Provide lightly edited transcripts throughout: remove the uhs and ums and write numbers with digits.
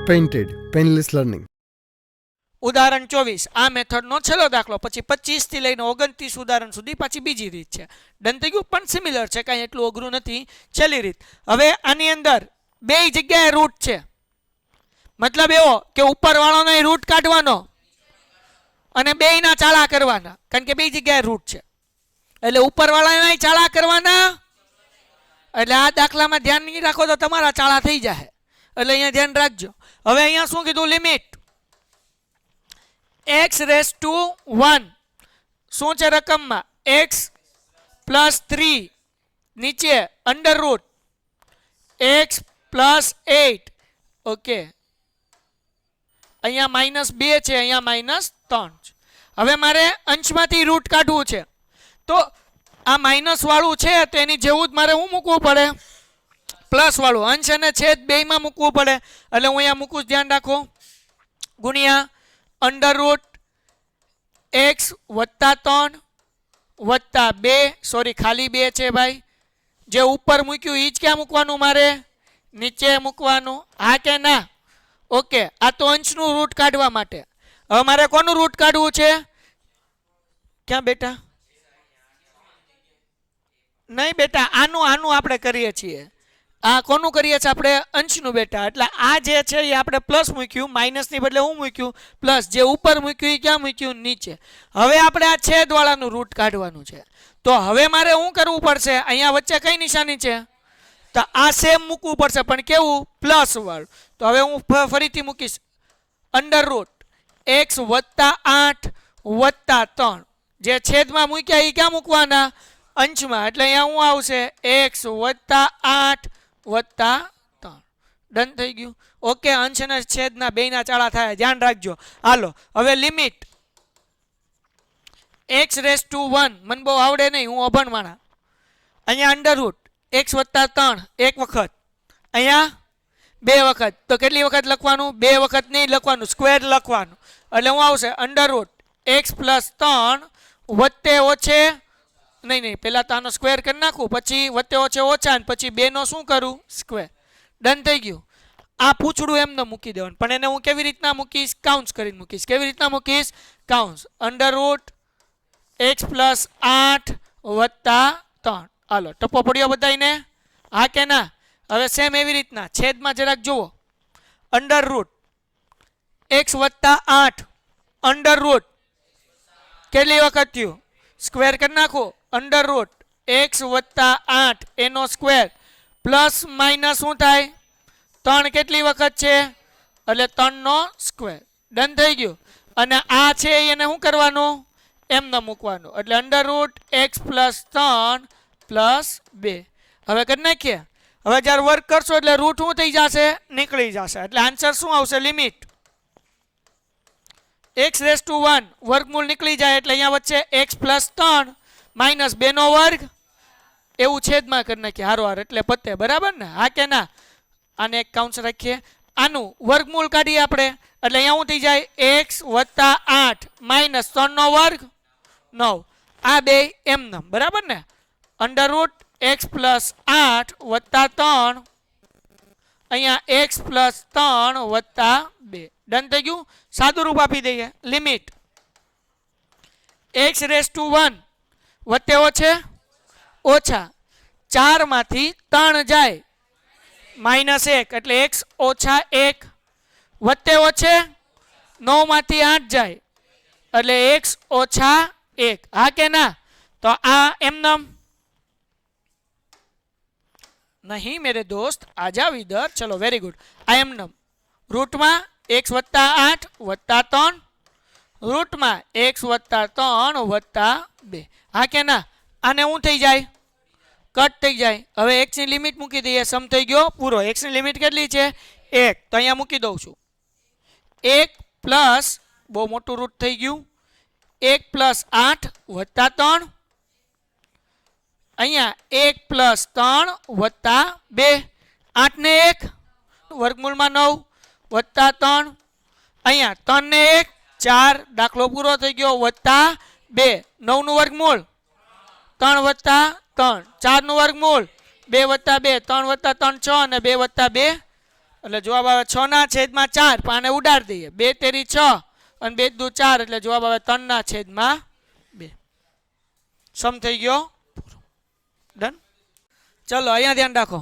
Painted, painless learning. ઉદાહરણ 24 આ મેથડનો છેલ્લો દાખલો, પછી 25 થી લઈને 29 ઉદાહરણ સુધી પાછી બીજી રીત છે. ડન થઈ ગયું, પણ સિમિલર છે, કાંઈ એટલું અઘરું નથી. છેલ્લી રીત. હવે આની અંદર બે જગ્યાએ રૂટ છે, મતલબ એવો કે ઉપરવાળાનો રૂટ કાઢવાનો અને બેયના ચાળા કરવાના, કારણ કે બે જગ્યાએ રૂટ છે એટલે ઉપરવાળાના ચાળા કરવાના. એટલે આ દાખલામાં ધ્યાન નહીં રાખો તો તમારા ચાળા થઈ જાય, એટલે અહીંયા ધ્યાન રાખજો. હવે અહીંયા શું કીધું? લિમિટ x રેસ ટુ 1 શું છે રકમમાં? x પ્લસ 3 નીચે under route x plus 8. Okay, અહીંયા -2 છે, અહીંયા -3. હવે મારે અંશમાંથી રૂટ કાઢવું છે, તો આ માઇનસ વાળું છે તો એની જેવું જ મારે શું મૂકવું પડે? પ્લસ વાળું. અંશ અને છેદ બેયમાં મૂકવું પડે, એટલે હું અહીંયા મૂકું, ધ્યાન રાખો. ગુણ્યા અંડર રૂટ x વત્તા 3 વત્તા 2, સોરી ખાલી 2 છે ભાઈ. જે ઉપર મૂક્યું એ જ ક્યાં મૂકવાનું મારે? નીચે મૂકવાનું. હા કે ના? ઓકે, આ તો અંશનું રૂટ કાઢવા માટે. હવે મારે કોનું રૂટ કાઢવું છે? ક્યાં બેટા? નહીં બેટા, આનું આપણે કરીએ છીએ. આ કોનું કરીએ છીએ આપણે? અંશનું બેટા. એટલે આ જે છે એ આપણે પ્લસ મૂક્યું, માઇનસની બદલે હું મૂક્યું પ્લસ. જે ઉપર મૂક્યું એ ક્યાં મૂક્યું? નીચે. હવે આપણે આ છેદવાળાનું રૂટ કાઢવાનું છે, તો હવે મારે શું કરવું પડશે? અહીંયા વચ્ચે કઈ નિશાની છે? તો આ સેમ મૂકવું પડશે, પણ કેવું? પ્લસ વાળું. તો હવે હું ફરીથી મૂકીશ અંડર રૂટ x વત્તા 8 વત્તા 3. જે છેદમાં મૂક્યા એ ક્યાં મૂકવાના? અંશમાં. એટલે અહીંયા શું આવશે? x વત્તા 8 વત્તા 3. ડન થઈ ગયું. ઓકે, અંશ અને છેદના બેયના ચાળા થાય, ધ્યાન રાખજો. હાલો, હવે લિમિટ x રેસ ટુ 1. મને બહુ આવડે નહીં, હું અભણ માણા. અહીંયા અંડર રૂટ x વત્તા 3 એક વખત, અહીંયા 2 વખત. તો કેટલી વખત લખવાનું? 2 વખત નહીં લખવાનું, સ્ક્વેર લખવાનું. એટલે હું આવશે અંડર રૂટ x પ્લસ 3 વત્તે ઓછે નહીં, પેલા તો આનો સ્ક્વેર કરી નાખું, પછી વત્તે ઓછે ઓછા, પછી 2 નો શું કરું? સ્ક્વેર. ડન થઈ ગયું. આ પૂછડું એમને મૂકી દેવાનું, પણ એને હું કેવી રીતના મૂકીશ? કાઉન્સ કરીને મૂકીશ. કેવી રીતના મૂકીશ? કાઉન્સ. અંડર રૂટ x પ્લસ 8 વત્તા 3. હાલો, ટપ્પો પડ્યો બધાને? હા કે ના? હવે સેમ એવી રીતના છેદમાં જરાક જુઓ. અંડર રૂટ x વત્તા 8 અંડર રૂટ કેટલી વખત થયું? સ્ક્વેર કરી નાખો. અંડર રૂટ x વત્તા 8 એનો સ્ક્વેર પ્લસ માઇનસ શું થાય? 3 કેટલી વખત છે? એટલે 3 નો સ્ક્વેર. ડન થઈ ગયું. અને આ છે એને શું કરવાનું? એમને મૂકવાનું. એટલે under route x plus 3 plus 2. હવે કરી નાખીએ. હવે જ્યારે વર્ક કરશો એટલે રૂટ શું થઈ જશે? નીકળી જશે. એટલે આન્સર શું આવશે? લિમિટ x રેસ ટુ 1 વર્ગમૂળ નીકળી જાય, એટલે અહીંયા વચ્ચે x પ્લસ 3 માઇનસ 2 નો વર્ગ, એવું છેદમાં કરી નાખીએ હારો, એટલે પતે. બરાબર ને? હા કે ના? આને એક કાઉન્સ રાખીએ. આનું વર્ગમૂળ કાઢીએ આપણે, એટલે અહીંયા શું થઈ જાય? x વત્તા 8 માઇનસ 3 નો વર્ગ 9. આ બે એમને, બરાબર ને? અંડર રૂટ x પ્લસ 8 વત્તા 3, અહીંયા x પ્લસ 3 વત્તા 2. ડન થઈ ગયું. સાદું રૂપ આપી દઈએ. લિમિટ x રેસ ટુ 1 વત્તે ઓછે ઓછા 4 માંથી 3 જાય -1, એટલે x ઓછા 1 વત્તે ઓછે 9 માંથી 8 જાય એટલે x ઓછા 1. હા કે ના? તો આ એમનમ नहीं मेरे दोस्त, आ जाओ इधर. चलो, वेरी गुड. आई एम नम रूट में x वत्ता 8 वत्ता 3, रूट में x वत्ता 3 वत्ता 2. हाँ के ना? आने हूँ थी जाए? कट थी जाए. हवे x ની લિમિટ મૂકી દઈએ. સમ થઈ ગયો પૂરો. x ની લિમિટ કેટલી છે? 1. તો અહીંયા મૂકી દઉં છું. 1 પ્લસ બહુ મોટું રૂટ થઈ ગયું 1 પ્લસ 8 વત્તા 3, અહીંયા 1 પ્લસ 3 વત્તા 2. 8 ને 1 વર્ગમૂળમાં 9 વત્તા 3, અહીંયા 3 ને 1 4. દાખલો પૂરો થઈ ગયો. વત્તા 2. 9 નું વર્ગમૂળ 3 વત્તા 3. 4 નું વર્ગમૂળ 2 વત્તા 2. 3 વત્તા 3 6 અને 2 વત્તા 2 એટલે જવાબ આવે 6/4 પણ આને ઉડાડી દઈએ 2 તેરી 6 અને 2 દુ 4 એટલે જવાબ આવે 3/2 સમ થઈ ગયો ડન. ચલો અહીંયા ધ્યાન રાખો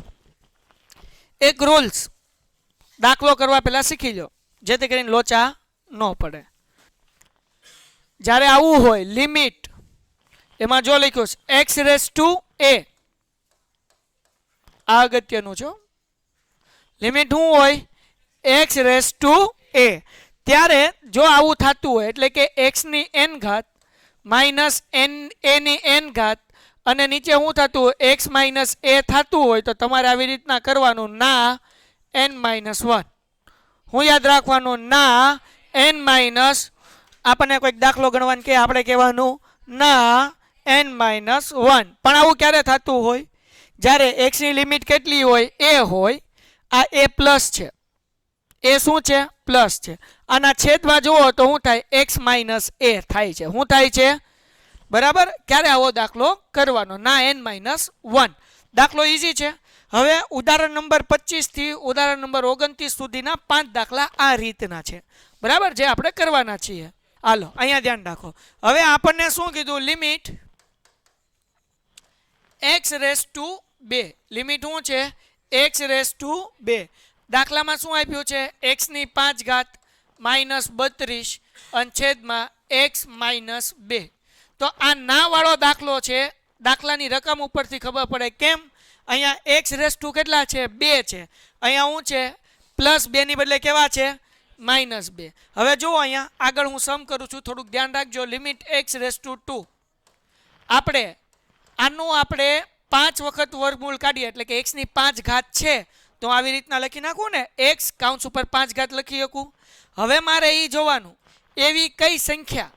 એક રૂલ્સ દાખલો કરવા પહેલા શીખી લો જેથી કરીને લોચા ન પડે. જ્યારે આવું હોય લિમિટ એમાં જો લખ્યું છે x રેસ ટુ a આ અગત્યનું છે. લિમિટ શું હોય x રેસ ટુ a ત્યારે જો આવું થતું હોય એટલે કે x ની n ઘાત માઇનસ a ની n ઘાત અને નીચે શું થતું હોય x માઇનસ a થતું હોય તો તમારે આવી રીતના કરવાનું ના n-1. હું યાદ રાખવાનું ના n- આપણને કોઈક દાખલો ગણવાનો કે આપણે કહેવાનું ના n-1. પણ આવું ક્યારે થતું હોય જ્યારે x ની લિમિટ કેટલી હોય a હોય. આ a પ્લસ છે એ શું છે પ્લસ છે. આના છેદમાં જુઓ તો શું થાય x માઇનસ a થાય છે. શું થાય છે બરાબર. ક્યારે આવો દાખલો કરવાનો ના n-1. દાખલો ઈઝી છે. હવે ઉદાહરણ નંબર 25 થી ઉદાહરણ નંબર 29 સુધીના 5 દાખલા આ રીતના છે બરાબર જે આપણે કરવાના છીએ. હાલો અહીંયા ધ્યાન રાખો. હવે આપણને શું કીધું limit x raise to 2 limit શું છે x રેસ ટુ 2. દાખલામાં શું આપ્યું છે x ની 5 ઘાત માઇનસ 32 અને છેદમાં x માઇનસ 2. તો આ ના વાળો દાખલો છે. દાખલાની રકમ ઉપરથી ખબર પડે કેમ અહીંયા x રેસ ટુ કેટલા છે 2 છે. અહીંયા શું છે પ્લસ 2 ની બદલે કેવા છે -2. હવે જુઓ અહીંયા આગળ હું સમ કરું છું થોડુંક ધ્યાન રાખજો. લિમિટ x રેસ ટુ 2 આપણે આનું આપણે 5 વખત વર્ગમૂળ કાઢીએ એટલે કે x ની 5 ઘાત છે તો આવી રીતના લખી નાખું ને x કાઉન્સ ઉપર 5 ઘાત લખી શકું. હવે મારે એ જોવાનું એવી કઈ સંખ્યા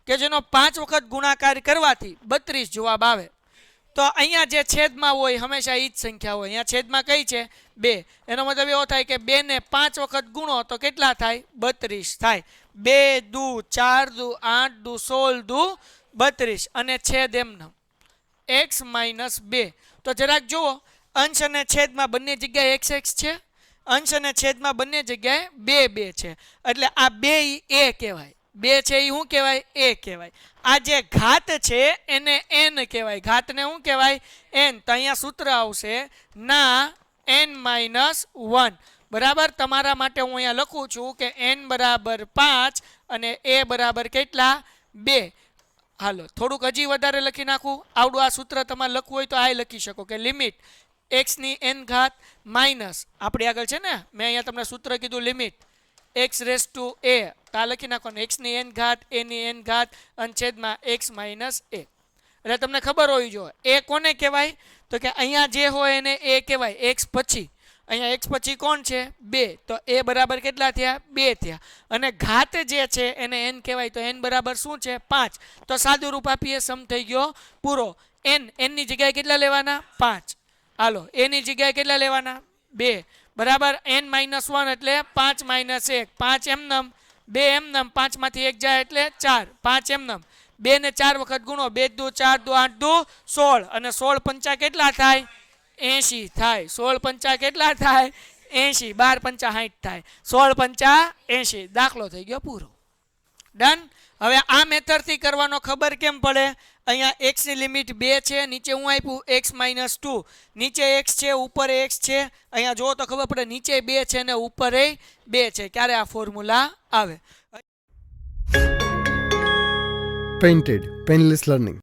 કે જેનો 5 વખત ગુણાકાર કરવાથી 32 જવાબ આવે. તો અહીંયા જે છેદમાં હોય હંમેશા એ જ સંખ્યા હોય. અહીંયા છેદમાં કઈ છે 2. એનો મતલબ એવો થાય કે 2 ને 5 વખત ગુણો તો કેટલા થાય 32 થાય. 2 દુ 4 દુ 8 દુ 16 દુ 32 અને છેદ એમનો x માઇનસ 2. તો જરાક જુઓ અંશ અને છેદમાં બંને જગ્યાએ x છે. અંશ અને છેદમાં બંને જગ્યાએ 2 2 છે એટલે આ 2 એ કહેવાય. 2 છે એ શું કહેવાય એ કહેવાય. આ જે ઘાત છે એને n કહેવાય. ઘાતને શું કહેવાય n. તો અહીંયા સૂત્ર આવશે ના n-1 બરાબર. તમારા માટે હું અહીંયા લખું છું કે n બરાબર 5 અને a બરાબર કેટલા 2. હાલો થોડુંક હજી વધારે લખી નાખું. આવડું આ સૂત્ર તમારે લખવું હોય તો આ લખી શકો કે લિમિટ x ની n ઘાત માઇનસ આપણી આગળ છે ને મેં અહીંયા તમને સૂત્ર કીધું limit x raise to a તો આ લખી નાખવાનું x ની n ઘાત a ની n ઘાત અને છેદમાં x માઇનસ a. એટલે તમને ખબર હોવી જોઈએ a કોને કહેવાય તો કે અહીંયા જે હોય એને a કહેવાય. x પછી અહીંયા x પછી કોણ છે 2 તો a બરાબર કેટલા થયા 2 થયા. અને ઘાત જે છે એને n કહેવાય તો n બરાબર શું છે 5. તો સાદું રૂપ આપીએ સમ થઈ ગયો પૂરો. n ની જગ્યાએ કેટલા લેવાના 5. હાલો a ની જગ્યાએ કેટલા લેવાના 2 બરાબર. n-1 એટલે 5 - 1 5 એમનમ 2 એમનમ 5 માંથી 1 જાય એટલે 4 5 એમનમ 2 ને 4 વખત ગુણો 2 દુ 4 દુ 8 દુ 16 અને 16 પંચા કેટલા થાય 80 થાય. 16 પંચા કેટલા થાય 80. 12 પંચા 60 થાય. 16 પંચા 80. દાખલો થઈ ગયો પૂરો. ડન. હવે આ મેથડથી કરવાનો ખબર કેમ પડે અહીંયા x ની લિમિટ 2 છે નીચે હું આપ્યું x - 2 નીચે x છે ઉપર x છે. અહીંયા જો તો ખબર પડે નીચે 2 છે ને ઉપર 2 છે. ક્યારે આ ફોર્મ્યુલા આવે. Painted Painless Learning.